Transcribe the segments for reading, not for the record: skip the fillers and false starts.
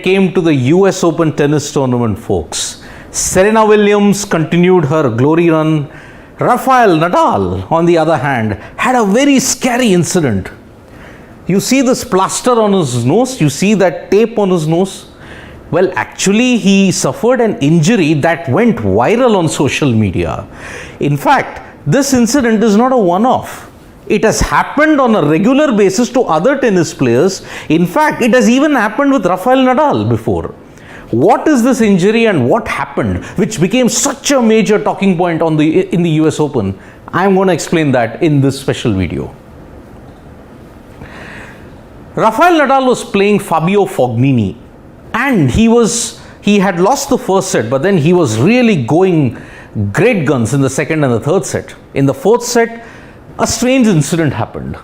Came to the US Open tennis tournament, folks. Serena Williams continued her glory run. Rafael Nadal, on the other hand, had a very scary incident. You see this plaster on his nose? You see that tape on his nose? Well, actually, he suffered an injury that went viral on social media. In fact, this incident is not a one-off. It has happened on a regular basis to other tennis players. In fact, it has even happened with Rafael Nadal before. What is this injury and what happened, which became such a major talking point in the US Open? I'm going to explain that in this special video. Rafael Nadal was playing Fabio Fognini, and he had lost the first set, but then he was really going great guns in the second and the third set. In the fourth set, a strange incident happened.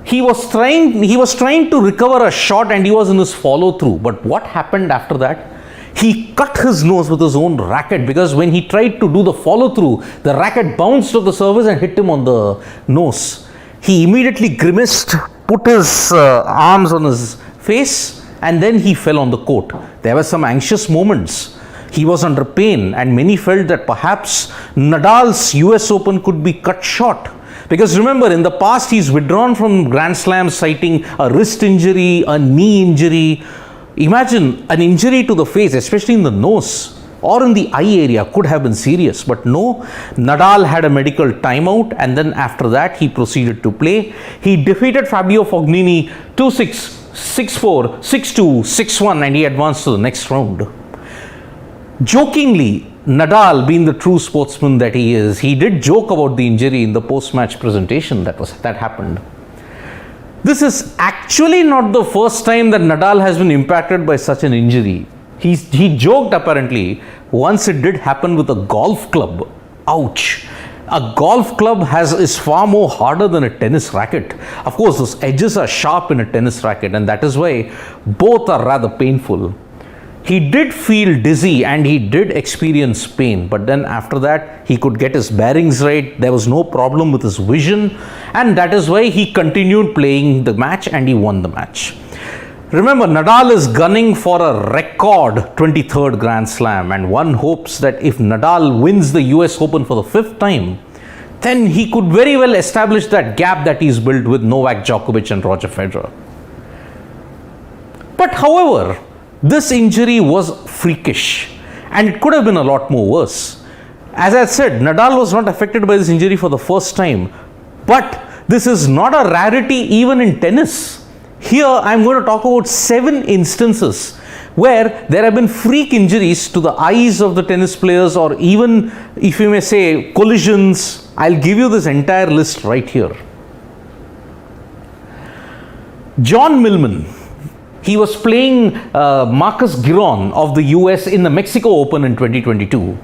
He was trying to recover a shot and he was in his follow through. But what happened after that? He cut his nose with his own racket, because when he tried to do the follow through, the racket bounced off the surface and hit him on the nose. He immediately grimaced, put his arms on his face, and then he fell on the court. There were some anxious moments. He was under pain, and many felt that perhaps Nadal's US Open could be cut short. Because remember, in the past, he's withdrawn from Grand Slams citing a wrist injury, a knee injury. Imagine an injury to the face, especially in the nose or in the eye area, could have been serious. But no, Nadal had a medical timeout, and then after that, he proceeded to play. He defeated Fabio Fognini 2-6, 6-4, 6-2, 6-1, and he advanced to the next round. Jokingly, Nadal, being the true sportsman that he is, he did joke about the injury in the post-match presentation that happened. This is actually not the first time that Nadal has been impacted by such an injury. He joked apparently once it did happen with a golf club. Ouch! A golf club is far more harder than a tennis racket. Of course, those edges are sharp in a tennis racket, and that is why both are rather painful. He did feel dizzy and he did experience pain, but then after that he could get his bearings right. There was no problem with his vision, and that is why he continued playing the match and he won the match. Remember, Nadal is gunning for a record 23rd Grand Slam, and one hopes that if Nadal wins the US Open for the 5th time, then he could very well establish that gap that he's built with Novak Djokovic and Roger Federer. But however, this injury was freakish, and it could have been a lot more worse. As I said, Nadal was not affected by this injury for the first time, but this is not a rarity even in tennis. Here I am going to talk about 7 instances where there have been freak injuries to the eyes of the tennis players, or even, if you may say, collisions. I'll give you this entire list right here. John Millman. He was playing Marcus Giron of the US in the Mexico Open in 2022.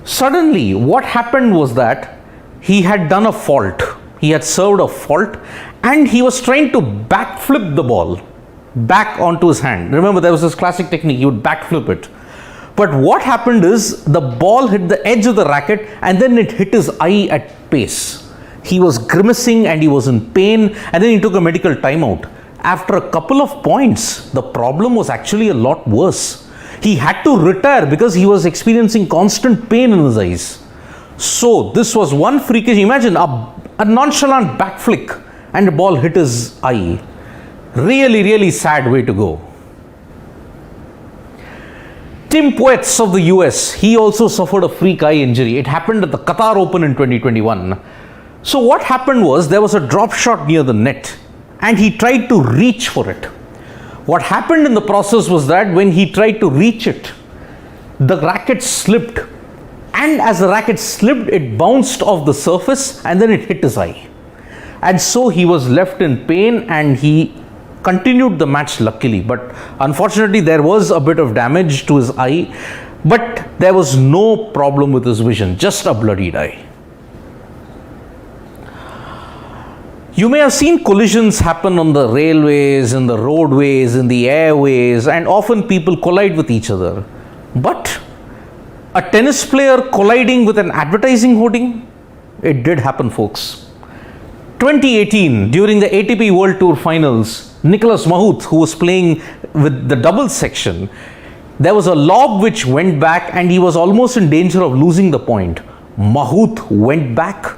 Suddenly, what happened was that he had done a fault. He had served a fault, and he was trying to backflip the ball back onto his hand. Remember, there was this classic technique, he would backflip it. But what happened is the ball hit the edge of the racket and then it hit his eye at pace. He was grimacing and he was in pain, and then he took a medical timeout. After a couple of points, the problem was actually a lot worse. He had to retire because he was experiencing constant pain in his eyes. So this was one freakish. Imagine a nonchalant back flick and the ball hit his eye. Really, really sad way to go. Tim Poetz of the US, he also suffered a freak eye injury. It happened at the Qatar Open in 2021. So what happened was, there was a drop shot near the net, and he tried to reach for it. What happened in the process was that when he tried to reach it, the racket slipped, and as the racket slipped, it bounced off the surface and then it hit his eye. And so he was left in pain, and he continued the match luckily. But unfortunately, there was a bit of damage to his eye, but there was no problem with his vision, just a bloodied eye. You may have seen collisions happen on the railways, in the roadways, in the airways, and often people collide with each other. But a tennis player colliding with an advertising hoarding, it did happen, folks. 2018, during the ATP World Tour Finals, Nicolas Mahut, who was playing with the double section, there was a lob which went back and he was almost in danger of losing the point. Mahout went back.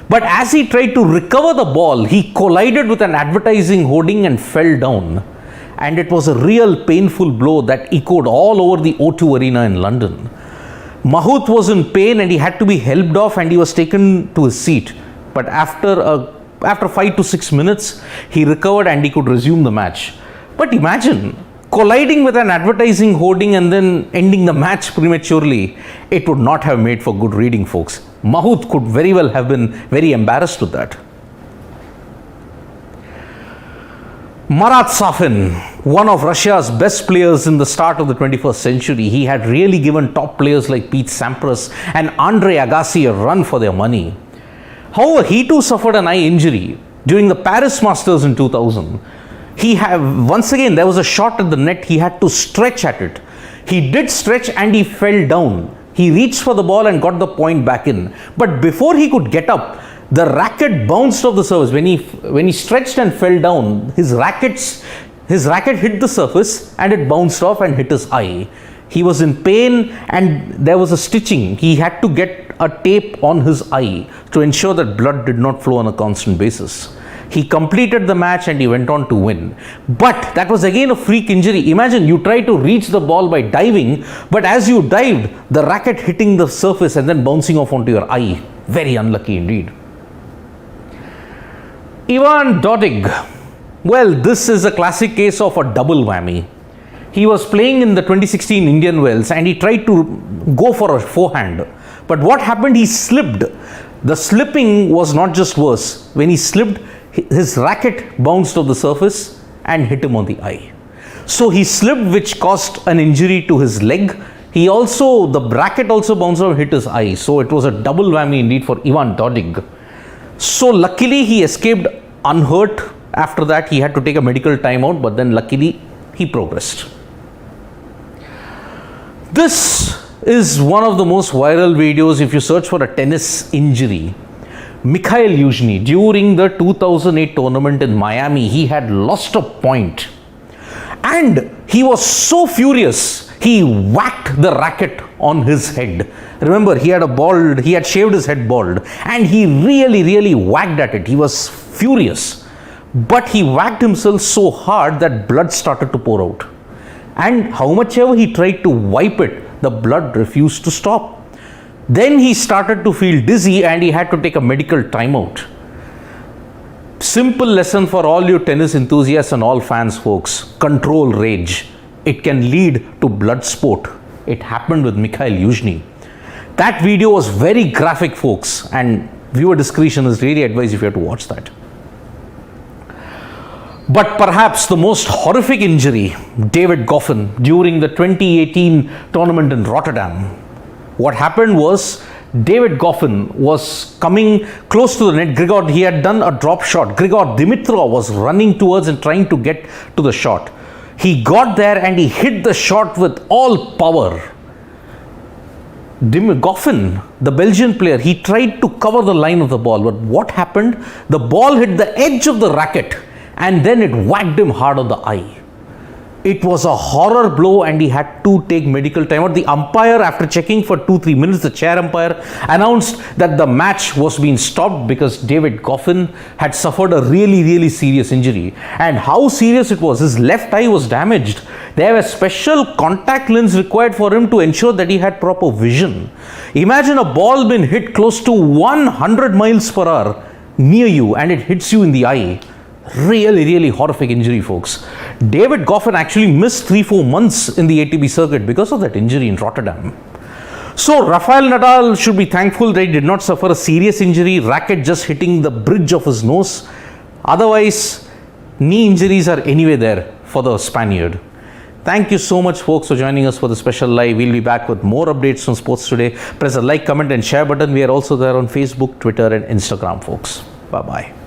But as he tried to recover the ball, he collided with an advertising hoarding and fell down. And it was a real painful blow that echoed all over the O2 Arena in London. Mahout was in pain and he had to be helped off and he was taken to his seat. But after 5 to 6 minutes, he recovered and he could resume the match. But imagine colliding with an advertising hoarding and then ending the match prematurely. It would not have made for good reading, folks. Mahout could very well have been very embarrassed with that. Marat Safin, one of Russia's best players in the start of the 21st century, he had really given top players like Pete Sampras and Andre Agassi a run for their money. However, he too suffered an eye injury during the Paris Masters in 2000. Once again, there was a shot at the net, he had to stretch at it. He did stretch and he fell down. He reached for the ball and got the point back in. But before he could get up, the racket bounced off the surface. When he stretched and fell down, his racket hit the surface and it bounced off and hit his eye. He was in pain and there was a stitching. He had to get a tape on his eye to ensure that blood did not flow on a constant basis. He completed the match and he went on to win. But that was again a freak injury. Imagine you try to reach the ball by diving, but as you dived, the racket hitting the surface and then bouncing off onto your eye. Very unlucky indeed. Ivan Dodig. Well, this is a classic case of a double whammy. He was playing in the 2016 Indian Wells and he tried to go for a forehand. But what happened? He slipped. The slipping was not just worse. When he slipped, his racket bounced off the surface and hit him on the eye. So he slipped, which caused an injury to his leg. The racket also bounced off and hit his eye. So it was a double whammy indeed for Ivan Dodig. So luckily he escaped unhurt. After that he had to take a medical timeout, but then luckily he progressed. This is one of the most viral videos if you search for a tennis injury. Mikhail Yuzhny, during the 2008 tournament in Miami, he had lost a point and he was so furious, he whacked the racket on his head. Remember, he had shaved his head bald and he really whacked at it. He was furious, but he whacked himself so hard that blood started to pour out. And how much ever he tried to wipe it, the blood refused to stop. Then he started to feel dizzy and he had to take a medical timeout. Simple lesson for all you tennis enthusiasts and all fans, folks. Control rage. It can lead to blood sport. It happened with Mikhail Yuzhny. That video was very graphic, folks, and viewer discretion is really advised if you have to watch that. But perhaps the most horrific injury, David Goffin, during the 2018 tournament in Rotterdam. What happened was, David Goffin was coming close to the net. He had done a drop shot. Grigor Dimitrov was running towards and trying to get to the shot. He got there and he hit the shot with all power. Goffin, the Belgian player, he tried to cover the line of the ball. But what happened? The ball hit the edge of the racket and then it whacked him hard on the eye. It was a horror blow and he had to take medical timeout. The umpire, after checking for 2-3 minutes, the chair umpire announced that the match was being stopped because David Goffin had suffered a really serious injury. And how serious it was, his left eye was damaged. There was special contact lens required for him to ensure that he had proper vision. Imagine a ball being hit close to 100 miles per hour near you and it hits you in the eye. Really horrific injury, folks. David Goffin actually missed 3-4 months in the ATP circuit because of that injury in Rotterdam. So Rafael Nadal should be thankful that he did not suffer a serious injury, racket just hitting the bridge of his nose. Otherwise, knee injuries are anyway there for the Spaniard. Thank you so much, folks, for joining us for the special live. We'll be back with more updates on Sports Today. Press the like, comment and share button. We are also there on Facebook, Twitter and Instagram, folks. Bye-bye.